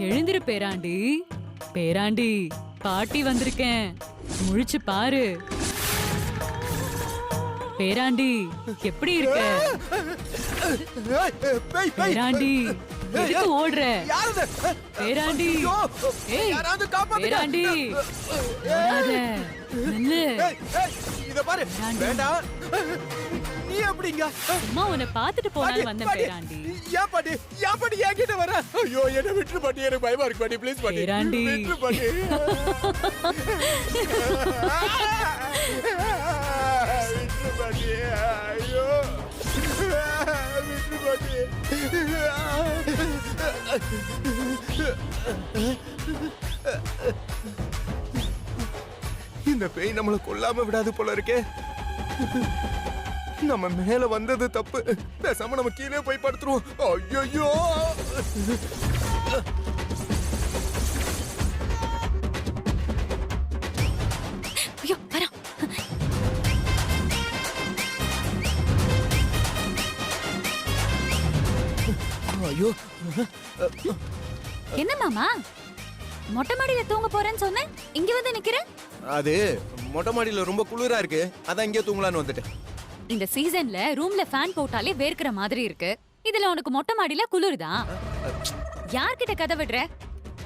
எழுந்திரு பேராண்டி. பேராண்டி, பாட்டி வந்திருக்கேன், முழிச்சு பாரு. பேராண்டி, எப்படி இருக்க? பேராண்டி, எதுக்கு ஓடுற? பேராண்டி, ஏய் பேராண்டி, ஓடாத, நில்லு. இத பாரு, வேண்டாம். நீ எப்படிங்க? அம்மா உன்னை பாத்துட்டு போனாலும் வந்தேன் பேராண்டி. ஏன் பாட்டி என்கிட்ட வர? ஐயோ, என்ன விட்டுரு பாட்டி, எனக்கு பயமா இருக்கு பாட்டி, ப்ளீஸ் பாட்டி. பேராண்டி, விட்டுரு பாட்டி. விட்டுரு பாட்டி, ஐயோ விட்டுரு பாட்டி. இந்த பேய் நம்மளை கொல்லாம விடாது போல இருக்கே. நம்ம மேல வந்தது தப்பு, பேசாம நம்ம கீழே போய் படுத்துருவோம். ஐயோ, ஐயோ வரா. ஐயோ. என்ன மாமா, மொட்டை மாடியில தூங்க போறேன்னு சொன்னேன், இங்க வந்து நிக்கிற? அது மொட்டை மாடியில ரொம்ப குளிரா இருக்கு, அதான் இங்கே தூங்கலான்னு வந்துட்டேன். இந்த சீசன்ல ரூம்ல ஃபேன் போட்டாலே வேர்க்கிற மாதிரி இருக்கு, இதுல உனக்கு மொட்டை மாடியில குளிருதான்? யார்கிட்ட கதை விடுற?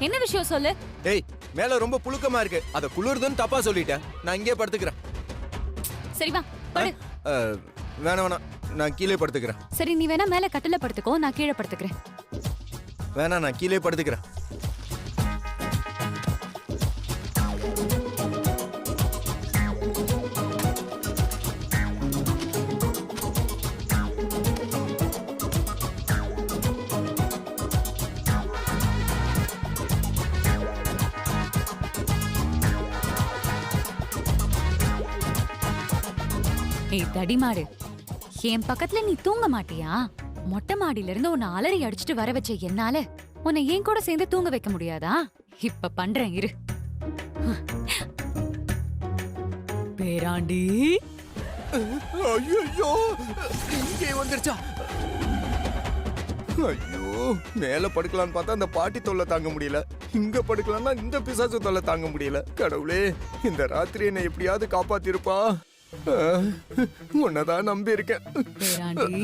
என்ன விஷயம் சொல்லு. டேய், மேல ரொம்ப புழுக்கமா இருக்கு, அத குளிர்துன்னு தப்பா சொல்லிட்டேன். நான் இங்கே படுத்துக்கிறேன். சரி வா படு. வேணாம், நான் கீழே படுத்துக்கிறேன். சரி நீ வேணா மேல கட்டில படுத்துக்கோ, நான் கீழே படுத்துக்கிறேன். வேணாம், நான் கீழே படுத்துக்கிறேன். ஏய் தடிமாடு, என் பக்கத்துல நீ தூங்க மாட்டியா? மொட்டை மாடியில இருந்து உன்னை அலறி அடிச்சுட்டு வர வச்ச என்னால உன்னை ஏன் கூட சேர்ந்து தூங்க வைக்க முடியாதா? இப்ப பண்றேன் இரு. பேராண்டி, ஐயோ, இங்கே வந்துருச்சா? ஐயோ, மேல படுக்கலான்னு பார்த்தா அந்த பாட்டி தொல்லை தாங்க முடியல, இங்க படுக்கலாம்னா இந்த பிசாசு தொல்லை தாங்க முடியல. கடவுளே, இந்த ராத்திரி என்னை எப்படியாவது காப்பாத்திருப்பா. உன்னதான் நம்பி இருக்கேன். பேராண்டி.